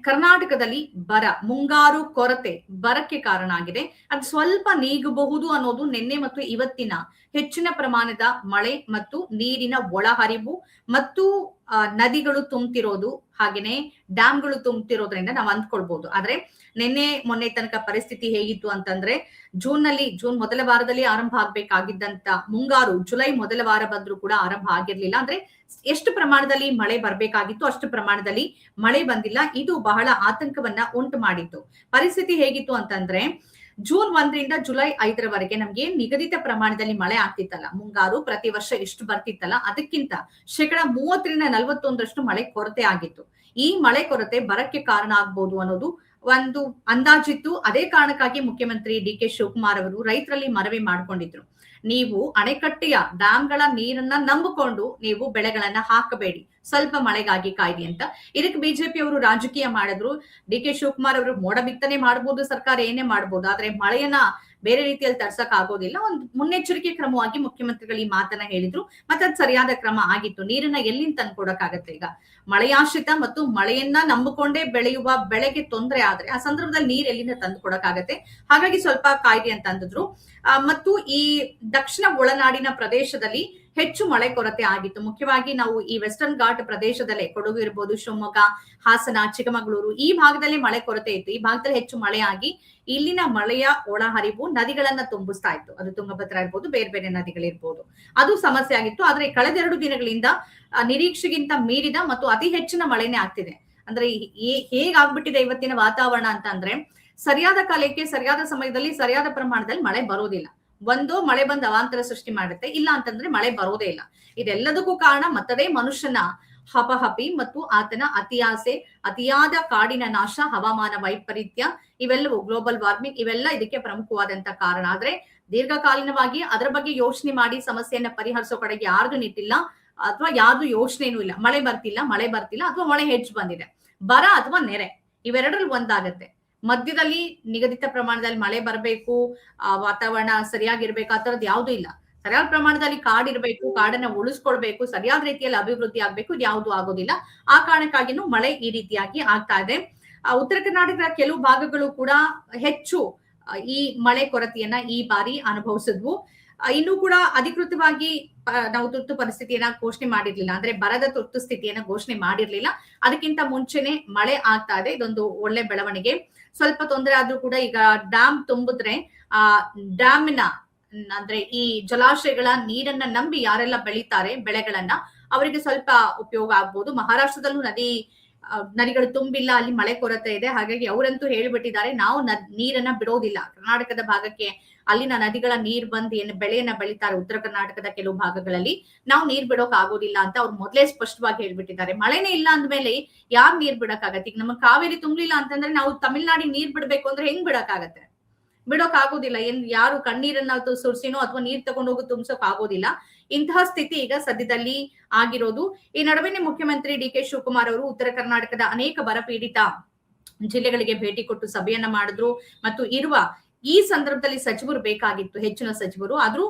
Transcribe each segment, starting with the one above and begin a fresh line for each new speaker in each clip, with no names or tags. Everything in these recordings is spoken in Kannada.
ಕರ್ನಾಟಕದಲ್ಲಿ ಮುಂಗಾರು ಕೊರತೆ ಬರಕ್ಕೆ ಕಾರಣ ಆಗಿದೆ. ಅದು ಸ್ವಲ್ಪ ನೀಗಬಹುದು ಅನ್ನೋದು ನಿನ್ನೆ ಮತ್ತು ಇವತ್ತಿನ ಹೆಚ್ಚಿನ ಪ್ರಮಾಣದ ಮಳೆ ಮತ್ತು ನೀರಿನ ಒಳಹರಿವು ಮತ್ತು ನದಿಗಳು ತುಂಬುತ್ತಿರೋದು ಹಾಗೇನೆ ಡ್ಯಾಮ್ಗಳು ತುಂಬುತ್ತಿರೋದ್ರಿಂದ ನಾವು ಅಂದ್ಕೊಳ್ಬಹುದು. ಆದ್ರೆ ನಿನ್ನೆ ಮೊನ್ನೆ ತನಕ ಪರಿಸ್ಥಿತಿ ಹೇಗಿತ್ತು ಅಂತಂದ್ರೆ ಜೂನ್ ಮೊದಲ ವಾರದಲ್ಲಿ ಆರಂಭ ಆಗ್ಬೇಕಾಗಿದ್ದಂತ ಮುಂಗಾರು ಜುಲೈ ಮೊದಲ ವಾರ ಬಂದ್ರೂ ಕೂಡ ಆರಂಭ ಆಗಿರ್ಲಿಲ್ಲ. ಅಂದ್ರೆ ಎಷ್ಟು ಪ್ರಮಾಣದಲ್ಲಿ ಮಳೆ ಬರ್ಬೇಕಾಗಿತ್ತು ಅಷ್ಟು ಪ್ರಮಾಣದಲ್ಲಿ ಮಳೆ ಬಂದಿಲ್ಲ. ಇದು ಬಹಳ ಆತಂಕವನ್ನ ಉಂಟು ಮಾಡಿತ್ತು. ಪರಿಸ್ಥಿತಿ ಹೇಗಿತ್ತು ಅಂತಂದ್ರೆ ಜೂನ್ 1ರಿಂದ ಜುಲೈ 5ರವರೆಗೆ ನಮ್ಗೆ ನಿಗದಿತ ಪ್ರಮಾಣದಲ್ಲಿ ಮಳೆ ಆಗ್ತಿತ್ತಲ್ಲ, ಮುಂಗಾರು ಪ್ರತಿ ವರ್ಷ ಎಷ್ಟು ಬರ್ತಿತ್ತಲ್ಲ ಅದಕ್ಕಿಂತ 30-41% ಮಳೆ ಕೊರತೆ ಆಗಿತ್ತು. ಈ ಮಳೆ ಕೊರತೆ ಬರಕ್ಕೆ ಕಾರಣ ಆಗ್ಬಹುದು ಅನ್ನೋದು ಒಂದು ಅಂದಾಜಿತ್ತು. ಅದೇ ಕಾರಣಕ್ಕಾಗಿ ಮುಖ್ಯಮಂತ್ರಿ ಡಿ.ಕೆ. ಶಿವಕುಮಾರ್ ಅವರು ರೈತರಲ್ಲಿ ಮನವಿ ಮಾಡ್ಕೊಂಡಿದ್ರು. ನೀವು ಅಣೆಕಟ್ಟೆಯ ಡ್ಯಾಮ್ಗಳ ನೀರನ್ನ ನಂಬಿಕೊಂಡು ನೀವು ಬೆಳೆಗಳನ್ನ ಹಾಕಬೇಡಿ, ಸ್ವಲ್ಪ ಮಳೆಗಾಗಿ ಕಾಯ್ದಿ ಅಂತ. ಇದಕ್ಕೆ ಬಿಜೆಪಿ ಅವರು ರಾಜಕೀಯ ಮಾಡಿದ್ರು. ಡಿ.ಕೆ. ಶಿವಕುಮಾರ್ ಅವರು ಮೋಡ ಬಿತ್ತನೆ ಮಾಡಬಹುದು, ಸರ್ಕಾರ ಏನೇ ಮಾಡಬಹುದು, ಆದ್ರೆ ಮಳೆಯನ್ನ ಬೇರೆ ರೀತಿಯಲ್ಲಿ ತರ್ಸಕ್ ಆಗೋದಿಲ್ಲ. ಒಂದು ಮುನ್ನೆಚ್ಚರಿಕೆ ಕ್ರಮವಾಗಿ ಮುಖ್ಯಮಂತ್ರಿಗಳು ಈ ಮಾತನ್ನ ಹೇಳಿದ್ರು. ಮತ್ತೆ ಅದು ಸರಿಯಾದ ಕ್ರಮ ಆಗಿತ್ತು. ನೀರನ್ನ ಎಲ್ಲಿಂದ ತಂದ್ಕೊಡಕ್ಕಾಗತ್ತೆ? ಈಗ ಮಳೆಯಾಶ್ರಿತ ಮತ್ತು ಮಳೆಯನ್ನ ನಂಬಿಕೊಂಡೇ ಬೆಳೆಯುವ ಬೆಳೆಗೆ ತೊಂದರೆ ಆದ್ರೆ ಆ ಸಂದರ್ಭದಲ್ಲಿ ನೀರ್ ಎಲ್ಲಿಂದ ತಂದ್ಕೊಡಕ್ಕಾಗತ್ತೆ? ಹಾಗಾಗಿ ಸ್ವಲ್ಪ ಕಾಯ್ದೆ ಅಂತ ಅಂದಿದ್ರು. ಮತ್ತು ಈ ದಕ್ಷಿಣ ಒಳನಾಡಿನ ಪ್ರದೇಶದಲ್ಲಿ ಹೆಚ್ಚು ಮಳೆ ಕೊರತೆ ಆಗಿತ್ತು. ಮುಖ್ಯವಾಗಿ ನಾವು ಈ ವೆಸ್ಟರ್ನ್ ಘಾಟ್ ಪ್ರದೇಶದಲ್ಲೇ ಕೊಡಗು ಇರ್ಬೋದು, ಶಿವಮೊಗ್ಗ, ಹಾಸನ, ಚಿಕ್ಕಮಗಳೂರು ಈ ಭಾಗದಲ್ಲಿ ಮಳೆ ಕೊರತೆ ಇತ್ತು. ಈ ಭಾಗದಲ್ಲಿ ಹೆಚ್ಚು ಮಳೆ ಆಗಿ ಇಲ್ಲಿನ ಮಳೆಯ ಒಳಹರಿವು ನದಿಗಳನ್ನ ತುಂಬಿಸ್ತಾ ಇತ್ತು. ಅದು ತುಂಗಭದ್ರಾ ಇರ್ಬೋದು, ಬೇರೆ ಬೇರೆ ನದಿಗಳಿರ್ಬೋದು, ಅದು ಸಮಸ್ಯೆ ಆಗಿತ್ತು. ಆದ್ರೆ ಕಳೆದ 2 ದಿನಗಳಿಂದ ನಿರೀಕ್ಷೆಗಿಂತ ಮೀರಿದ ಮತ್ತು ಅತಿ ಹೆಚ್ಚಿನ ಮಳೆನೇ ಆಗ್ತಿದೆ. ಅಂದ್ರೆ ಹೇಗಾಗ್ಬಿಟ್ಟಿದೆ ಇವತ್ತಿನ ವಾತಾವರಣ ಅಂತ ಅಂದ್ರೆ ಸರಿಯಾದ ಕಾಲಕ್ಕೆ ಸರಿಯಾದ ಸಮಯದಲ್ಲಿ ಸರಿಯಾದ ಪ್ರಮಾಣದಲ್ಲಿ ಮಳೆ ಬರೋದಿಲ್ಲ. ಒಂದು ಮಳೆ ಬಂದು ಅವಾಂತರ ಸೃಷ್ಟಿ ಮಾಡುತ್ತೆ, ಇಲ್ಲ ಅಂತಂದ್ರೆ ಮಳೆ ಬರೋದೇ ಇಲ್ಲ. ಇದೆಲ್ಲದಕ್ಕೂ ಕಾರಣ ಮತ್ತದೇ ಮನುಷ್ಯನ ಹಪಹಪಿ ಮತ್ತು ಆತನ ಅತಿಯಾಸೆ, ಅತಿಯಾದ ಕಾಡಿನ ನಾಶ, ಹವಾಮಾನ ವೈಪರೀತ್ಯ, ಇವೆಲ್ಲವೂ ಗ್ಲೋಬಲ್ ವಾರ್ಮಿಂಗ್, ಇವೆಲ್ಲ ಇದಕ್ಕೆ ಪ್ರಮುಖವಾದಂತ ಕಾರಣ. ಆದ್ರೆ ದೀರ್ಘಕಾಲೀನವಾಗಿ ಅದರ ಬಗ್ಗೆ ಯೋಚನೆ ಮಾಡಿ ಸಮಸ್ಯೆಯನ್ನ ಪರಿಹರಿಸೋ ಕಡೆಗೆ ಯಾರ್ದು ನಿಟ್ಟಿಲ್ಲ ಅಥವಾ ಯಾರ್ದು ಯೋಚನೆನೂ ಇಲ್ಲ. ಮಳೆ ಬರ್ತಿಲ್ಲ ಅಥವಾ ಮಳೆ ಹೆಚ್ಚು ಬಂದಿದೆ, ಬರ ಅಥವಾ ನೆರೆ ಇವೆರಡರಲ್ಲಿ ಒಂದಾಗತ್ತೆ. ಮಧ್ಯದಲ್ಲಿ ನಿಗದಿತ ಪ್ರಮಾಣದಲ್ಲಿ ಮಳೆ ಬರಬೇಕು, ವಾತಾವರಣ ಸರಿಯಾಗಿರ್ಬೇಕು, ಆ ತರದ್ ಯಾವ್ದು ಇಲ್ಲ. ಸರಿಯಾದ ಪ್ರಮಾಣದಲ್ಲಿ ಕಾಡಿರ್ಬೇಕು, ಕಾಡನ್ನ ಉಳಿಸ್ಕೊಳ್ಬೇಕು, ಸರಿಯಾದ ರೀತಿಯಲ್ಲಿ ಅಭಿವೃದ್ಧಿ ಆಗ್ಬೇಕು, ಇದು ಯಾವ್ದು ಆಗೋದಿಲ್ಲ. ಆ ಕಾರಣಕ್ಕಾಗಿನೂ ಮಳೆ ಈ ರೀತಿಯಾಗಿ ಆಗ್ತಾ ಇದೆ. ಉತ್ತರ ಕರ್ನಾಟಕದ ಕೆಲವು ಭಾಗಗಳು ಕೂಡ ಹೆಚ್ಚು ಈ ಮಳೆ ಕೊರತೆಯನ್ನ ಈ ಬಾರಿ ಅನುಭವಿಸಿದ್ವು. ಇನ್ನೂ ಕೂಡ ಅಧಿಕೃತವಾಗಿ ನಾವು ತುರ್ತು ಪರಿಸ್ಥಿತಿಯನ್ನ ಘೋಷಣೆ ಮಾಡಿರ್ಲಿಲ್ಲ, ಅಂದ್ರೆ ಬರದ ತುರ್ತು ಸ್ಥಿತಿಯನ್ನ ಘೋಷಣೆ ಮಾಡಿರ್ಲಿಲ್ಲ. ಅದಕ್ಕಿಂತ ಮುಂಚೆನೆ ಮಳೆ ಆಗ್ತಾ ಇದೆ. ಇದೊಂದು ಒಳ್ಳೆ ಬೆಳವಣಿಗೆ. ಸ್ವಲ್ಪ ತೊಂದರೆ ಆದ್ರೂ ಕೂಡ ಈಗ ಡ್ಯಾಮ್ ತುಂಬಿದ್ರೆ ಆ ಡ್ಯಾಮಿನ ಅಂದ್ರೆ ಈ ಜಲಾಶಯಗಳ ನೀರನ್ನ ನಂಬಿ ಯಾರೆಲ್ಲ ಬೆಳೀತಾರೆ ಬೆಳೆಗಳನ್ನ, ಅವರಿಗೆ ಸ್ವಲ್ಪ ಉಪಯೋಗ ಆಗ್ಬೋದು. ಮಹಾರಾಷ್ಟ್ರದಲ್ಲೂ ನದಿಗಳು ತುಂಬಿಲ್ಲ, ಅಲ್ಲಿ ಮಳೆ ಕೊರತೆ ಇದೆ. ಹಾಗಾಗಿ ಅವರಂತೂ ಹೇಳ್ಬಿಟ್ಟಿದ್ದಾರೆ, ನಾವು ನೀರನ್ನ ಬಿಡೋದಿಲ್ಲ. ಕರ್ನಾಟಕದ ಭಾಗಕ್ಕೆ ಅಲ್ಲಿನ ನದಿಗಳ ನೀರ್ ಬಂದು ಏನು ಬೆಳೆಯನ್ನ ಬೆಳೀತಾರೆ ಉತ್ತರ ಕರ್ನಾಟಕದ ಕೆಲವು ಭಾಗಗಳಲ್ಲಿ, ನಾವು ನೀರ್ ಬಿಡೋಕ್ ಆಗೋದಿಲ್ಲ ಅಂತ ಅವ್ರು ಮೊದ್ಲೇ ಸ್ಪಷ್ಟವಾಗಿ ಹೇಳ್ಬಿಟ್ಟಿದ್ದಾರೆ. ಮಳೆನೇ ಇಲ್ಲ ಅಂದ್ಮೇಲೆ ಯಾರ್ ನೀರ್ ಬಿಡಕ್ಕಾಗತ್ತೆ? ಈಗ ನಮ್ಮ ಕಾವೇರಿ ತುಂಬ್ಲಿಲ್ಲ ಅಂತಂದ್ರೆ ನಾವು ತಮಿಳ್ನಾಡಿಗೆ ನೀರ್ ಬಿಡ್ಬೇಕು ಅಂದ್ರೆ ಹೆಂಗ್ ಬಿಡಕ್ಕಾಗತ್ತೆ? ಬಿಡೋಕ್ ಆಗೋದಿಲ್ಲ. ಯಾರು ಕಣ್ಣೀರನ್ನ ಸುರ್ಸಿನೋ ಅಥವಾ ನೀರ್ ತಗೊಂಡೋಗಿ ತುಂಬಿಸೋಕ್ ಆಗೋದಿಲ್ಲ. ಇಂತಹ ಸ್ಥಿತಿ ಈಗ ಸದ್ಯದಲ್ಲಿ ಆಗಿರೋದು. ಈ ನಡುವೆನೆ ಮುಖ್ಯಮಂತ್ರಿ ಡಿ.ಕೆ. ಶಿವಕುಮಾರ್ ಅವರು ಉತ್ತರ ಕರ್ನಾಟಕದ ಅನೇಕ ಬರಪೀಡಿತ ಜಿಲ್ಲೆಗಳಿಗೆ ಭೇಟಿ ಕೊಟ್ಟು ಸಭೆಯನ್ನ ಮಾಡಿದ್ರು. ಮತ್ತು ಈ ಸಂದರ್ಭದಲ್ಲಿ ಸಚಿವರು ಬೇಕಾಗಿತ್ತು, ಹೆಚ್ಚಿನ ಸಚಿವರು. ಆದ್ರೂ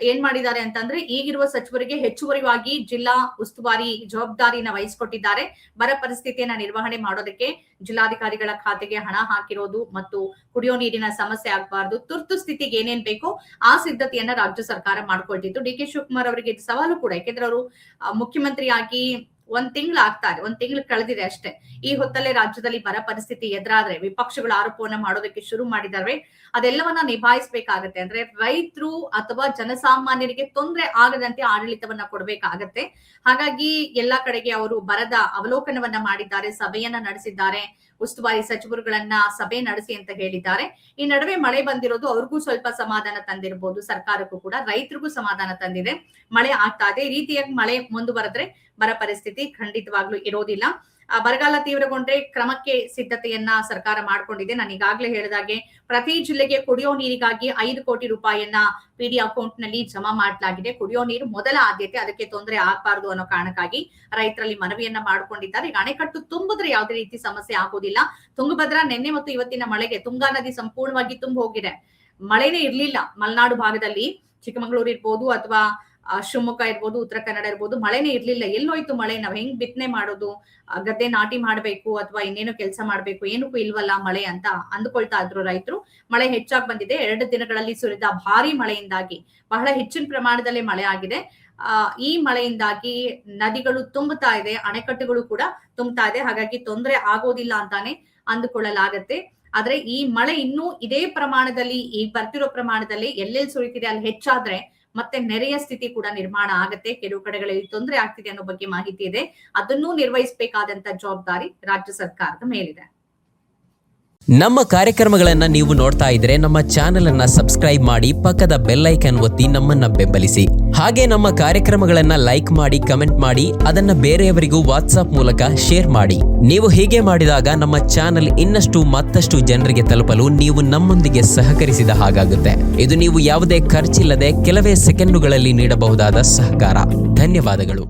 ಏನ್ ಮಾಡಿದ್ದಾರೆ ಅಂತಂದ್ರೆ ಈಗಿರುವ ಸಚಿವರಿಗೆ ಹೆಚ್ಚುವರಿಯಾಗಿ ಜಿಲ್ಲಾ ಉಸ್ತುವಾರಿ ಜವಾಬ್ದಾರಿನ ವಹಿಸಿಕೊಟ್ಟಿದ್ದಾರೆ. ಬರ ಪರಿಸ್ಥಿತಿಯನ್ನ ನಿರ್ವಹಣೆ ಮಾಡೋದಕ್ಕೆ ಜಿಲ್ಲಾಧಿಕಾರಿಗಳ ಖಾತೆಗೆ ಹಣ ಹಾಕಿರೋದು ಮತ್ತು ಕುಡಿಯೋ ನೀರಿನ ಸಮಸ್ಯೆ ಆಗ್ಬಾರ್ದು, ತುರ್ತು ಸ್ಥಿತಿಗೆ ಏನೇನ್ ಬೇಕೋ ಆ ಸಿದ್ಧತೆಯನ್ನ ರಾಜ್ಯ ಸರ್ಕಾರ ಮಾಡ್ಕೊಳ್ತಿತ್ತು. ಡಿ.ಕೆ. ಶಿವಕುಮಾರ್ ಅವರಿಗೆ ಇದು ಸವಾಲು ಕೂಡ. ಯಾಕೆಂದ್ರೆ ಅವರು ಮುಖ್ಯಮಂತ್ರಿಯಾಗಿ 1 ತಿಂಗಳು ಆಗ್ತಾರೆ, 1 ತಿಂಗಳು ಕಳೆದಿದೆ ಅಷ್ಟೇ. ಈ ಹೊತ್ತಲ್ಲೇ ರಾಜ್ಯದಲ್ಲಿ ಬರ ಪರಿಸ್ಥಿತಿ ಎದುರಾದ್ರೆ ವಿಪಕ್ಷಗಳ ಆರೋಪವನ್ನ ಮಾಡೋದಕ್ಕೆ ಶುರು ಮಾಡಿದಾರೆ. ಅದೆಲ್ಲವನ್ನ ನಿಭಾಯಿಸಬೇಕಾಗತ್ತೆ. ಅಂದ್ರೆ ರೈತರು ಅಥವಾ ಜನಸಾಮಾನ್ಯರಿಗೆ ತೊಂದರೆ ಆಗದಂತೆ ಆಡಳಿತವನ್ನ ಕೊಡ್ಬೇಕಾಗತ್ತೆ. ಹಾಗಾಗಿ ಎಲ್ಲಾ ಕಡೆಗೆ ಅವರು ಬರದ ಅವಲೋಕನವನ್ನ ಮಾಡಿದ್ದಾರೆ, ಸಭೆಯನ್ನ ನಡೆಸಿದ್ದಾರೆ. ಉಸ್ತುವಾರಿ ಸಚಿವರುಗಳನ್ನ ಸಭೆ ನಡೆಸಿ ಅಂತ ಹೇಳಿದ್ದಾರೆ. ಈ ನಡುವೆ ಮಳೆ ಬಂದಿರೋದು ಅವ್ರಿಗೂ ಸ್ವಲ್ಪ ಸಮಾಧಾನ ತಂದಿರಬಹುದು, ಸರ್ಕಾರಕ್ಕೂ ಕೂಡ, ರೈತರಿಗೂ ಸಮಾಧಾನ ತಂದಿದೆ. ಮಳೆ ಆಗ್ತಾ ಇದೆ. ಈ ರೀತಿಯಾಗಿ ಮಳೆ ಮುಂದುವರೆದ್ರೆ ಬರ ಪರಿಸ್ಥಿತಿ ಖಂಡಿತವಾಗ್ಲೂ ಇರೋದಿಲ್ಲ. ಬರಗಾಲ ತೀವ್ರಗೊಂಡ್ರೆ ಕ್ರಮಕ್ಕೆ ಸಿದ್ಧತೆಯನ್ನ ಸರ್ಕಾರ ಮಾಡ್ಕೊಂಡಿದೆ. ನಾನು ಈಗಾಗಲೇ ಹೇಳಿದಾಗೆ ಪ್ರತಿ ಜಿಲ್ಲೆಗೆ ಕುಡಿಯೋ ನೀರಿಗಾಗಿ 5 ಕೋಟಿ ರೂಪಾಯಿಯನ್ನ ಪಿಡಿ ಅಕೌಂಟ್ ನಲ್ಲಿ ಜಮಾ ಮಾಡಲಾಗಿದೆ. ಕುಡಿಯೋ ನೀರು ಮೊದಲ ಆದ್ಯತೆ, ಅದಕ್ಕೆ ತೊಂದರೆ ಆಗ್ಬಾರ್ದು ಅನ್ನೋ ಕಾರಣಕ್ಕಾಗಿ ರೈತರಲ್ಲಿ ಮನವಿಯನ್ನ ಮಾಡ್ಕೊಂಡಿದ್ದಾರೆ. ಈಗ ಅಣೆಕಟ್ಟು ತುಂಬಿದ್ರೆ ಯಾವುದೇ ರೀತಿ ಸಮಸ್ಯೆ ಆಗೋದಿಲ್ಲ. ತುಂಗಭದ್ರಾ ನಿನ್ನೆ ಮತ್ತು ಇವತ್ತಿನ ಮಳೆಗೆ ತುಂಗಾ ನದಿ ಸಂಪೂರ್ಣವಾಗಿ ತುಂಬ ಹೋಗಿದೆ. ಮಳೆನೇ ಇರ್ಲಿಲ್ಲ ಮಲೆನಾಡು ಭಾಗದಲ್ಲಿ, ಚಿಕ್ಕಮಗಳೂರು ಇರ್ಬೋದು ಅಥವಾ ಶಿವಮೊಗ್ಗ ಇರ್ಬೋದು, ಉತ್ತರ ಕನ್ನಡ ಇರ್ಬೋದು, ಮಳೆನೇ ಇರ್ಲಿಲ್ಲ. ಎಲ್ಲೋಯ್ತು ಮಳೆ? ನಾವ್ ಹೆಂಗ್ ಬಿತ್ತನೆ ಮಾಡೋದು? ಗದ್ದೆ ನಾಟಿ ಮಾಡ್ಬೇಕು ಅಥವಾ ಇನ್ನೇನೋ ಕೆಲಸ ಮಾಡ್ಬೇಕು, ಏನಕ್ಕೂ ಇಲ್ವಲ್ಲ ಮಳೆ ಅಂತ ಅಂದ್ಕೊಳ್ತಾ ಇದ್ರು ರೈತರು. ಮಳೆ ಹೆಚ್ಚಾಗಿ ಬಂದಿದೆ. 2 ದಿನಗಳಲ್ಲಿ ಸುರಿದ ಭಾರಿ ಮಳೆಯಿಂದಾಗಿ ಬಹಳ ಹೆಚ್ಚಿನ ಪ್ರಮಾಣದಲ್ಲಿ ಮಳೆ ಆಗಿದೆ. ಈ ಮಳೆಯಿಂದಾಗಿ ನದಿಗಳು ತುಂಬುತ್ತಾ ಇದೆ, ಅಣೆಕಟ್ಟುಗಳು ಕೂಡ ತುಂಬುತ್ತಾ ಇದೆ. ಹಾಗಾಗಿ ತೊಂದರೆ ಆಗೋದಿಲ್ಲ ಅಂತಾನೆ ಅಂದುಕೊಳ್ಳಲಾಗತ್ತೆ. ಆದ್ರೆ ಈ ಮಳೆ ಇನ್ನೂ ಇದೇ ಪ್ರಮಾಣದಲ್ಲಿ, ಈ ಬರ್ತಿರೋ ಪ್ರಮಾಣದಲ್ಲಿ ಎಲ್ಲೆಲ್ಲಿ ಸುರಿತಿದೆ ಅಲ್ಲಿ ಹೆಚ್ಚಾದ್ರೆ ಮತ್ತೆ ನೆರೆಯ ಸ್ಥಿತಿ ಕೂಡ ನಿರ್ಮಾಣ ಆಗತ್ತೆ. ಕೆಲವು ಕಡೆಗಳಲ್ಲಿ ತೊಂದರೆ ಆಗ್ತಿದೆ ಅನ್ನೋ ಬಗ್ಗೆ ಮಾಹಿತಿ ಇದೆ. ಅದನ್ನೂ ನಿರ್ವಹಿಸಬೇಕಾದಂತ ಜವಾಬ್ದಾರಿ ರಾಜ್ಯ ಸರ್ಕಾರದ ಮೇಲಿದೆ.
ನಮ್ಮ ಕಾರ್ಯಕ್ರಮಗಳನ್ನ ನೀವು ನೋಡ್ತಾ ಇದ್ರೆ ನಮ್ಮ ಚಾನೆಲ್ ಅನ್ನ ಸಬ್ಸ್ಕ್ರೈಬ್ ಮಾಡಿ, ಪಕ್ಕದ ಬೆಲ್ ಐಕಾನ್ ಒತ್ತಿ ನಮ್ಮನ್ನ ಬೆಂಬಲಿಸಿ. ಹಾಗೆ ನಮ್ಮ ಕಾರ್ಯಕ್ರಮಗಳನ್ನ ಲೈಕ್ ಮಾಡಿ, ಕಮೆಂಟ್ ಮಾಡಿ, ಅದನ್ನ ಬೇರೆಯವರಿಗೂ ವಾಟ್ಸ್ಆಪ್ ಮೂಲಕ ಶೇರ್ ಮಾಡಿ. ನೀವು ಹೀಗೆ ಮಾಡಿದಾಗ ನಮ್ಮ ಚಾನೆಲ್ ಇನ್ನಷ್ಟು ಮತ್ತಷ್ಟು ಜನರಿಗೆ ತಲುಪಲು ನೀವು ನಮ್ಮೊಂದಿಗೆ ಸಹಕರಿಸಿದ ಹಾಗಾಗುತ್ತೆ. ಇದು ನೀವು ಯಾವುದೇ ಖರ್ಚಿಲ್ಲದೆ ಕೆಲವೇ ಸೆಕೆಂಡುಗಳಲ್ಲಿ ನೀಡಬಹುದಾದ ಸಹಕಾರ. ಧನ್ಯವಾದಗಳು.